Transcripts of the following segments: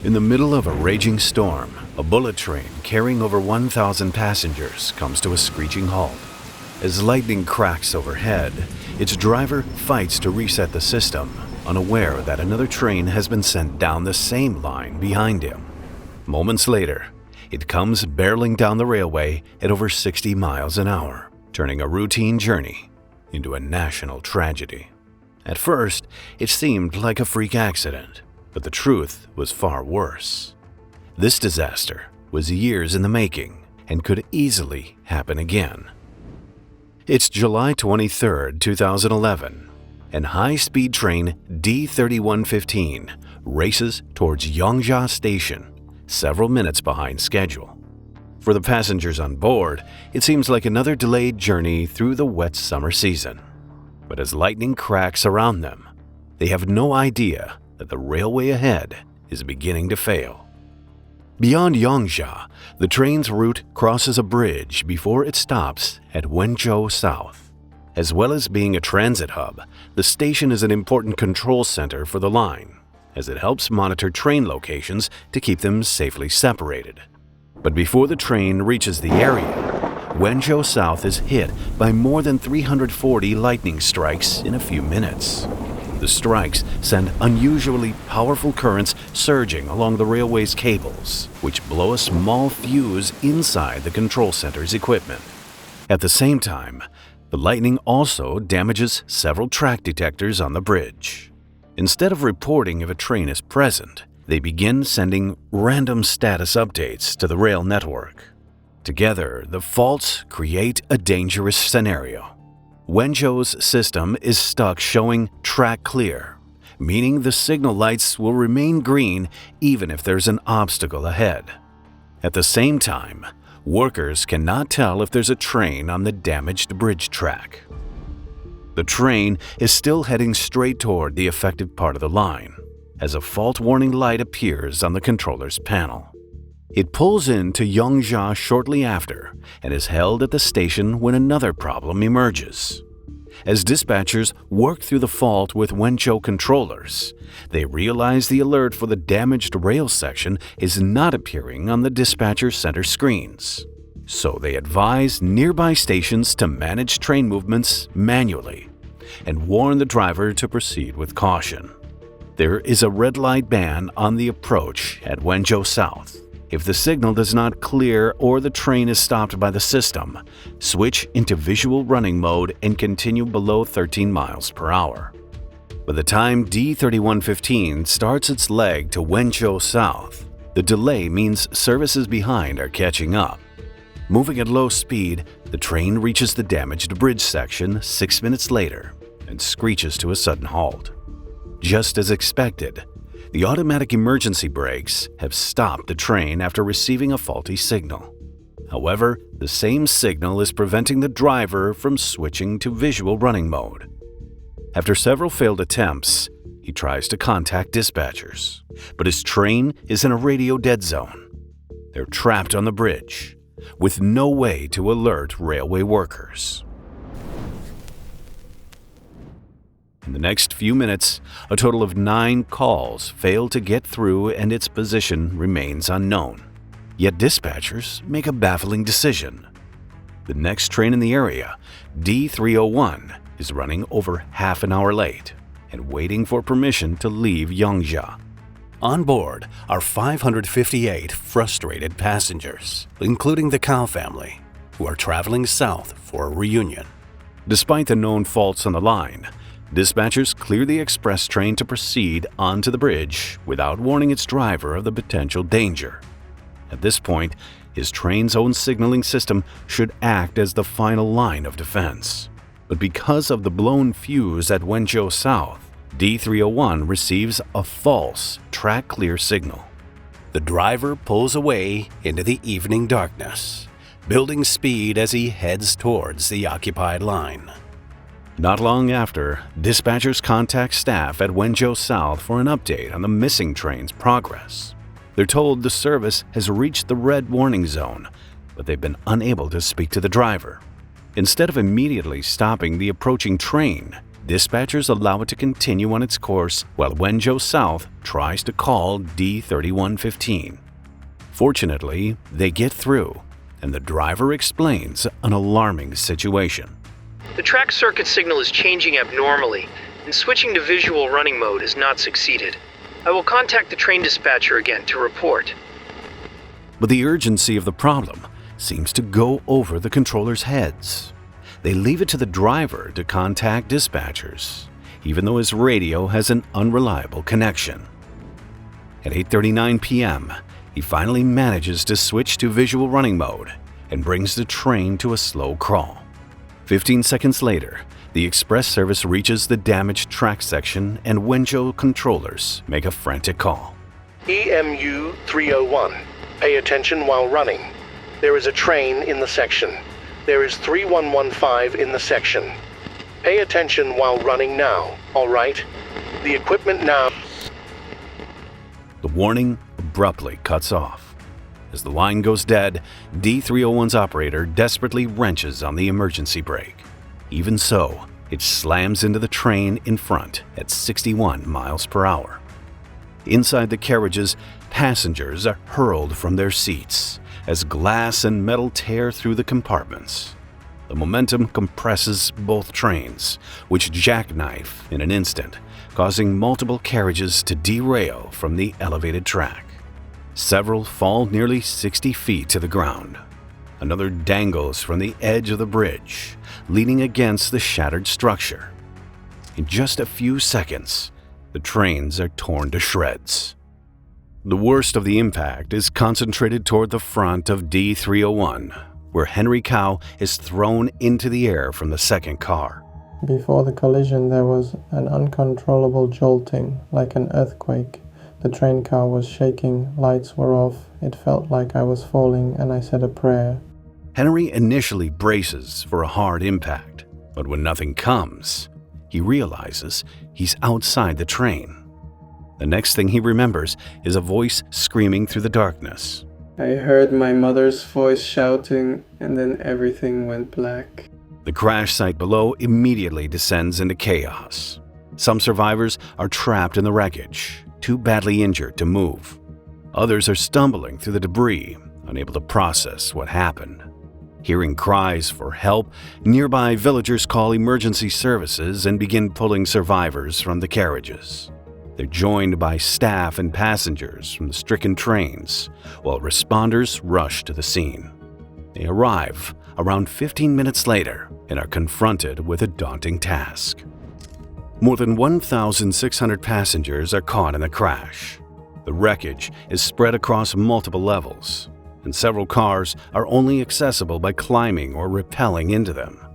In the middle of a raging storm, a bullet train carrying over 1,000 passengers comes to a screeching halt. As lightning cracks overhead, its driver fights to reset the system, unaware that another train has been sent down the same line behind him. Moments later, it comes barreling down the railway at over 60 miles an hour, turning a routine journey into a national tragedy. At first, it seemed like a freak accident. But the truth was far worse. This disaster was years in the making and could easily happen again. It's July 23, 2011, and high-speed train D3115 races towards Yongzhou Station, several minutes behind schedule. For the passengers on board, it seems like another delayed journey through the wet summer season. But as lightning cracks around them, they have no idea that the railway ahead is beginning to fail. Beyond Yongzhou, the train's route crosses a bridge before it stops at Wenzhou South. As well as being a transit hub, the station is an important control center for the line, as it helps monitor train locations to keep them safely separated. But before the train reaches the area, Wenzhou South is hit by more than 340 lightning strikes in a few minutes. The strikes send unusually powerful currents surging along the railway's cables, which blow a small fuse inside the control center's equipment. At the same time, the lightning also damages several track detectors on the bridge. Instead of reporting if a train is present, they begin sending random status updates to the rail network. Together, the faults create a dangerous scenario. Wenzhou's system is stuck showing track clear, meaning the signal lights will remain green even if there's an obstacle ahead. At the same time, workers cannot tell if there's a train on the damaged bridge track. The train is still heading straight toward the affected part of the line, as a fault warning light appears on the controller's panel. It pulls into Yongzhou shortly after and is held at the station when another problem emerges. As dispatchers work through the fault with Wenzhou controllers, they realize the alert for the damaged rail section is not appearing on the dispatcher center screens. So they advise nearby stations to manage train movements manually and warn the driver to proceed with caution. There is a red light ban on the approach at Wenzhou South. If the signal does not clear or the train is stopped by the system, switch into visual running mode and continue below 13 miles per hour. By the time D3115 starts its leg to Wenzhou South, the delay means services behind are catching up. Moving at low speed, the train reaches the damaged bridge section 6 minutes later and screeches to a sudden halt. Just as expected, the automatic emergency brakes have stopped the train after receiving a faulty signal. However, the same signal is preventing the driver from switching to visual running mode. After several failed attempts, he tries to contact dispatchers, but his train is in a radio dead zone. They're trapped on the bridge, with no way to alert railway workers. In the next few minutes, a total of 9 calls fail to get through and its position remains unknown. Yet dispatchers make a baffling decision. The next train in the area, D301, is running over half an hour late and waiting for permission to leave Yongzhou. On board are 558 frustrated passengers, including the Cao family, who are traveling south for a reunion. Despite the known faults on the line, dispatchers clear the express train to proceed onto the bridge without warning its driver of the potential danger. At this point, his train's own signaling system should act as the final line of defense. But because of the blown fuse at Wenzhou South, D301 receives a false track clear signal. The driver pulls away into the evening darkness, building speed as he heads towards the occupied line. Not long after, dispatchers contact staff at Wenzhou South for an update on the missing train's progress. They're told the service has reached the red warning zone, but they've been unable to speak to the driver. Instead of immediately stopping the approaching train, dispatchers allow it to continue on its course while Wenzhou South tries to call D3115. Fortunately, they get through, and the driver explains an alarming situation. The track circuit signal is changing abnormally, and switching to visual running mode has not succeeded. I will contact the train dispatcher again to report. But the urgency of the problem seems to go over the controllers' heads. They leave it to the driver to contact dispatchers, even though his radio has an unreliable connection. At 8:39 p.m., he finally manages to switch to visual running mode and brings the train to a slow crawl. 15 seconds later, the express service reaches the damaged track section and Wenzhou controllers make a frantic call. EMU 301. Pay attention while running. There is a train in the section. There is 3115 in the section. Pay attention while running now, all right? The equipment now. The warning abruptly cuts off. As the line goes dead, D301's operator desperately wrenches on the emergency brake. Even so, it slams into the train in front at 61 miles per hour. Inside the carriages, passengers are hurled from their seats as glass and metal tear through the compartments. The momentum compresses both trains, which jackknife in an instant, causing multiple carriages to derail from the elevated track. Several fall nearly 60 feet to the ground. Another dangles from the edge of the bridge, leaning against the shattered structure. In just a few seconds, the trains are torn to shreds. The worst of the impact is concentrated toward the front of D301, where Henry Cow is thrown into the air from the second car. Before the collision, there was an uncontrollable jolting, like an earthquake. The train car was shaking, lights were off, it felt like I was falling, and I said a prayer. Henry initially braces for a hard impact, but when nothing comes, he realizes he's outside the train. The next thing he remembers is a voice screaming through the darkness. I heard my mother's voice shouting, and then everything went black. The crash site below immediately descends into chaos. Some survivors are trapped in the wreckage, too badly injured to move. Others are stumbling through the debris, unable to process what happened. Hearing cries for help, nearby villagers call emergency services and begin pulling survivors from the carriages. They're joined by staff and passengers from the stricken trains, while responders rush to the scene. They arrive around 15 minutes later and are confronted with a daunting task. More than 1,600 passengers are caught in the crash. The wreckage is spread across multiple levels, and several cars are only accessible by climbing or rappelling into them.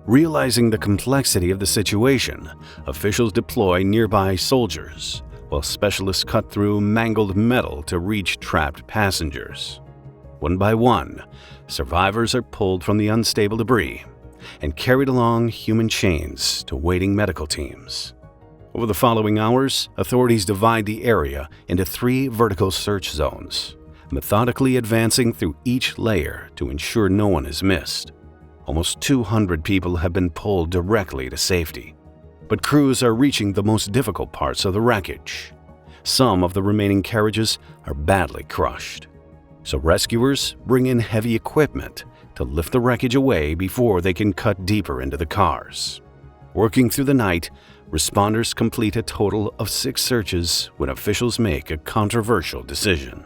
Realizing the complexity of the situation, officials deploy nearby soldiers, while specialists cut through mangled metal to reach trapped passengers. One by one, survivors are pulled from the unstable debris and carried along human chains to waiting medical teams. Over the following hours, authorities divide the area into 3 vertical search zones, methodically advancing through each layer to ensure no one is missed. Almost 200 people have been pulled directly to safety, but crews are reaching the most difficult parts of the wreckage. Some of the remaining carriages are badly crushed, so rescuers bring in heavy equipment to lift the wreckage away before they can cut deeper into the cars. Working through the night, responders complete a total of 6 searches when officials make a controversial decision.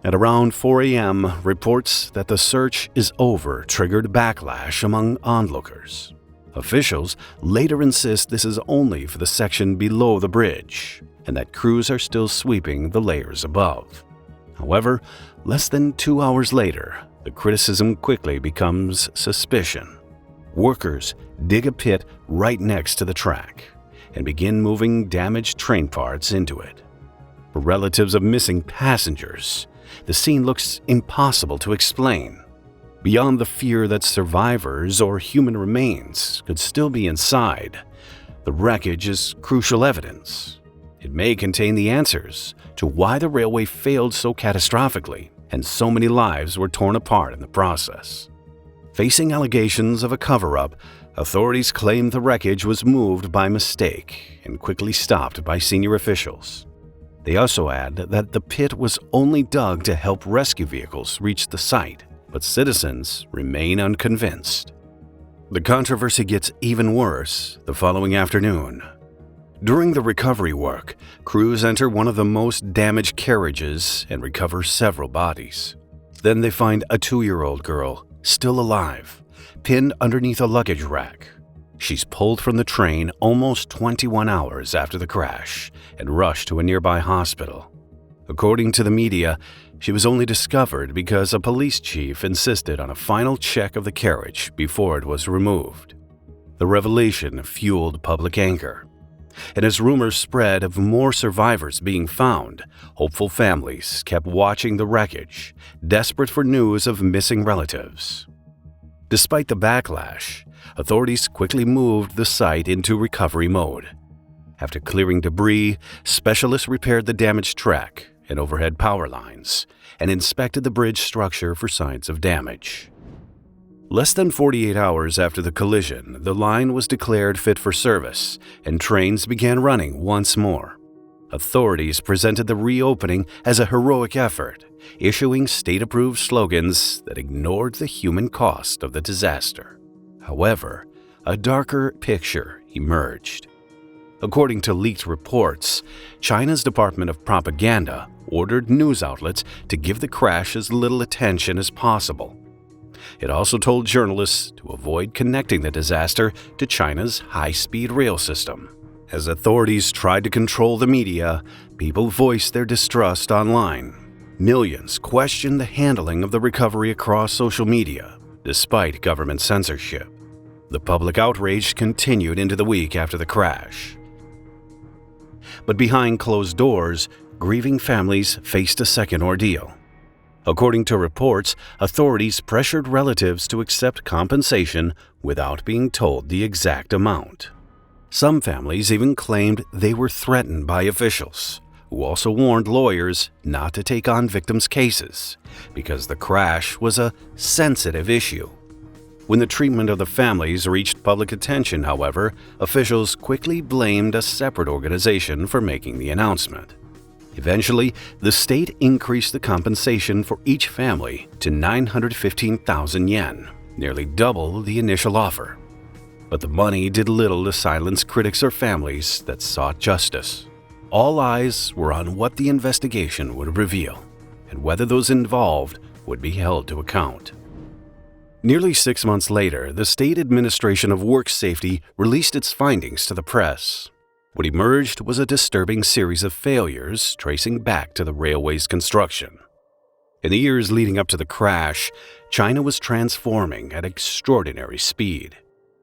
At around 4 a.m., reports that the search is over triggered backlash among onlookers. Officials later insist this is only for the section below the bridge, and that crews are still sweeping the layers above. However, less than 2 hours later, the criticism quickly becomes suspicion. Workers dig a pit right next to the track and begin moving damaged train parts into it. For relatives of missing passengers, the scene looks impossible to explain. Beyond the fear that survivors or human remains could still be inside, the wreckage is crucial evidence. It may contain the answers to why the railway failed so catastrophically and so many lives were torn apart in the process. Facing allegations of a cover-up, Authorities claimed the wreckage was moved by mistake and quickly stopped by senior officials. They also add that the pit was only dug to help rescue vehicles reach the site, but citizens remain unconvinced. The controversy gets even worse the following afternoon. During the recovery work, crews enter one of the most damaged carriages and recover several bodies. Then they find a 2-year-old girl, still alive, pinned underneath a luggage rack. She's pulled from the train almost 21 hours after the crash and rushed to a nearby hospital. According to the media, she was only discovered because a police chief insisted on a final check of the carriage before it was removed. The revelation fueled public anger. And as rumors spread of more survivors being found, hopeful families kept watching the wreckage, desperate for news of missing relatives. Despite the backlash, authorities quickly moved the site into recovery mode. After clearing debris, specialists repaired the damaged track and overhead power lines and inspected the bridge structure for signs of damage. Less than 48 hours after the collision, the line was declared fit for service and trains began running once more. Authorities presented the reopening as a heroic effort, issuing state-approved slogans that ignored the human cost of the disaster. However, a darker picture emerged. According to leaked reports, China's Department of Propaganda ordered news outlets to give the crash as little attention as possible. It also told journalists to avoid connecting the disaster to China's high-speed rail system. As authorities tried to control the media, people voiced their distrust online. Millions questioned the handling of the recovery across social media, despite government censorship. The public outrage continued into the week after the crash. But behind closed doors, grieving families faced a second ordeal. According to reports, authorities pressured relatives to accept compensation without being told the exact amount. Some families even claimed they were threatened by officials, who also warned lawyers not to take on victims' cases because the crash was a sensitive issue. When the treatment of the families reached public attention, however, officials quickly blamed a separate organization for making the announcement. Eventually, the state increased the compensation for each family to 915,000 yen, nearly double the initial offer. But the money did little to silence critics or families that sought justice. All eyes were on what the investigation would reveal, and whether those involved would be held to account. Nearly 6 months later, the State Administration of Work Safety released its findings to the press. What emerged was a disturbing series of failures tracing back to the railway's construction. In the years leading up to the crash, China was transforming at extraordinary speed.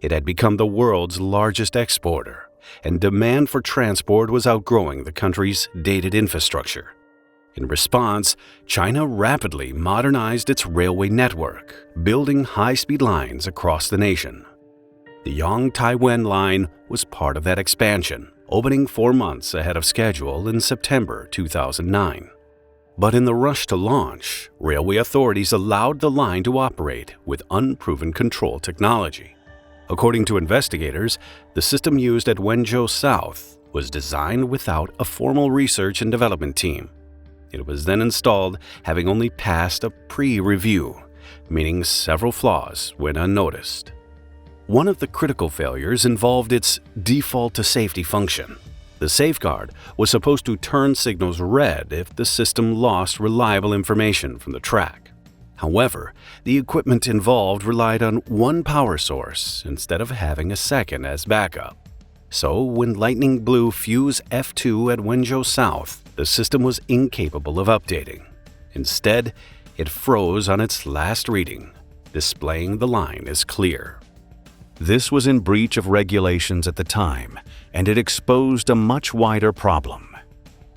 It had become the world's largest exporter, and demand for transport was outgrowing the country's dated infrastructure. In response, China rapidly modernized its railway network, building high-speed lines across the nation. The Yong-Taiwan Line was part of that expansion, opening 4 months ahead of schedule in September 2009. But in the rush to launch, railway authorities allowed the line to operate with unproven control technology. According to investigators, the system used at Wenzhou South was designed without a formal research and development team. It was then installed having only passed a pre-review, meaning several flaws went unnoticed. One of the critical failures involved its default to safety function. The safeguard was supposed to turn signals red if the system lost reliable information from the track. However, the equipment involved relied on one power source instead of having a second as backup. So when lightning blew fuse F2 at Wenzhou South, the system was incapable of updating. Instead, it froze on its last reading, displaying the line as clear. This was in breach of regulations at the time, and it exposed a much wider problem.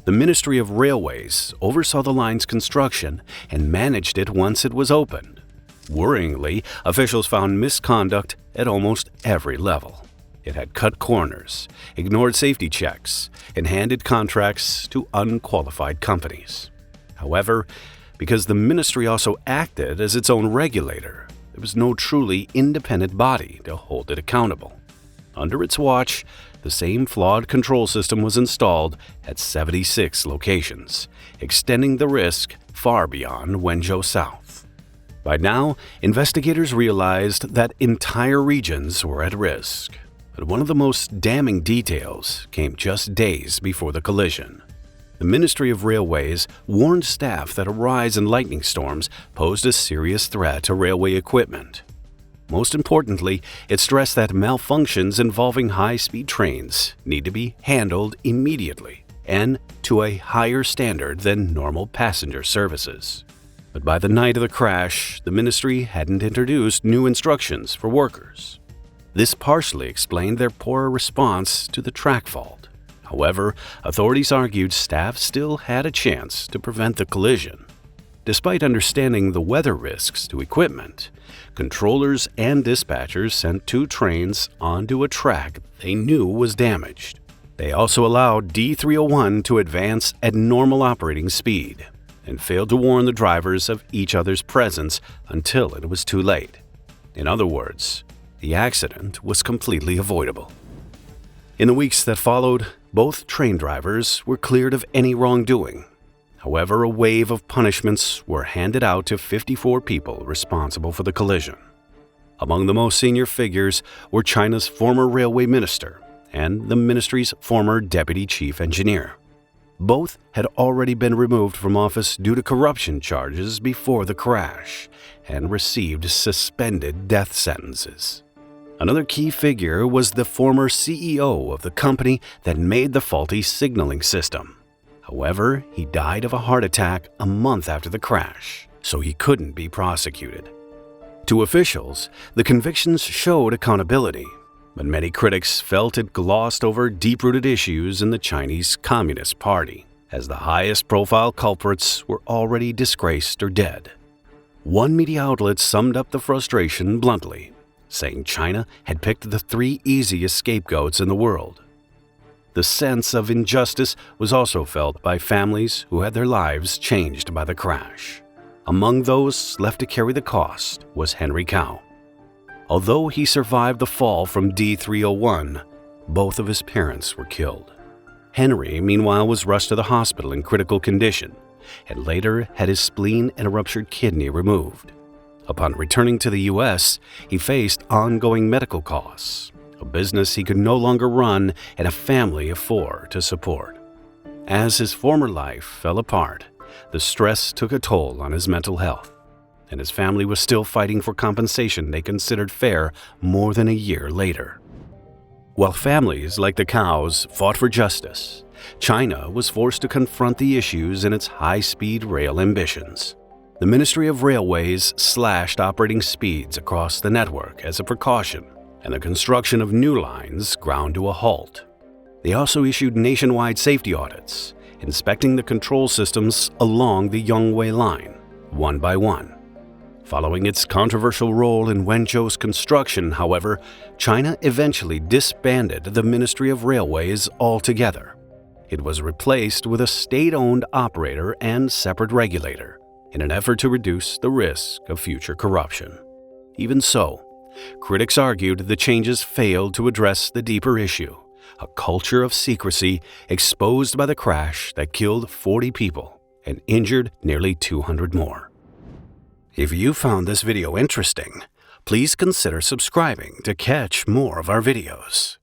The Ministry of Railways oversaw the line's construction and managed it once it was opened. Worryingly, officials found misconduct at almost every level. It had cut corners, ignored safety checks, and handed contracts to unqualified companies. However, because the ministry also acted as its own regulator, there was no truly independent body to hold it accountable. Under its watch, the same flawed control system was installed at 76 locations, extending the risk far beyond Wenzhou South. By now, investigators realized that entire regions were at risk. But one of the most damning details came just days before the collision. The Ministry of Railways warned staff that a rise in lightning storms posed a serious threat to railway equipment. Most importantly, it stressed that malfunctions involving high-speed trains need to be handled immediately and to a higher standard than normal passenger services. But by the night of the crash, the ministry hadn't introduced new instructions for workers. This partially explained their poorer response to the track fault. However, authorities argued staff still had a chance to prevent the collision. Despite understanding the weather risks to equipment, controllers and dispatchers sent 2 trains onto a track they knew was damaged. They also allowed D301 to advance at normal operating speed and failed to warn the drivers of each other's presence until it was too late. In other words, the accident was completely avoidable. In the weeks that followed, both train drivers were cleared of any wrongdoing. However, a wave of punishments were handed out to 54 people responsible for the collision. Among the most senior figures were China's former railway minister and the ministry's former deputy chief engineer. Both had already been removed from office due to corruption charges before the crash and received suspended death sentences. Another key figure was the former CEO of the company that made the faulty signaling system. However, he died of a heart attack a month after the crash, so he couldn't be prosecuted. To officials, the convictions showed accountability, but many critics felt it glossed over deep-rooted issues in the Chinese Communist Party, as the highest-profile culprits were already disgraced or dead. One media outlet summed up the frustration bluntly, saying China had picked the 3 easiest scapegoats in the world. The sense of injustice was also felt by families who had their lives changed by the crash. Among those left to carry the cost was Henry Cao. Although he survived the fall from D301, both of his parents were killed. Henry, meanwhile, was rushed to the hospital in critical condition and later had his spleen and a ruptured kidney removed. Upon returning to the U.S., he faced ongoing medical costs, a business he could no longer run, and a family of 4 to support. As his former life fell apart, the stress took a toll on his mental health, and his family was still fighting for compensation they considered fair more than a year later. While families like the Caos fought for justice, China was forced to confront the issues in its high-speed rail ambitions. The Ministry of Railways slashed operating speeds across the network as a precaution, and the construction of new lines ground to a halt. They also issued nationwide safety audits, inspecting the control systems along the Yongwei line, one by one. Following its controversial role in Wenzhou's construction, however, China eventually disbanded the Ministry of Railways altogether. It was replaced with a state-owned operator and separate regulator, in an effort to reduce the risk of future corruption. Even so, critics argued the changes failed to address the deeper issue, a culture of secrecy exposed by the crash that killed 40 people and injured nearly 200 more. If you found this video interesting, please consider subscribing to catch more of our videos.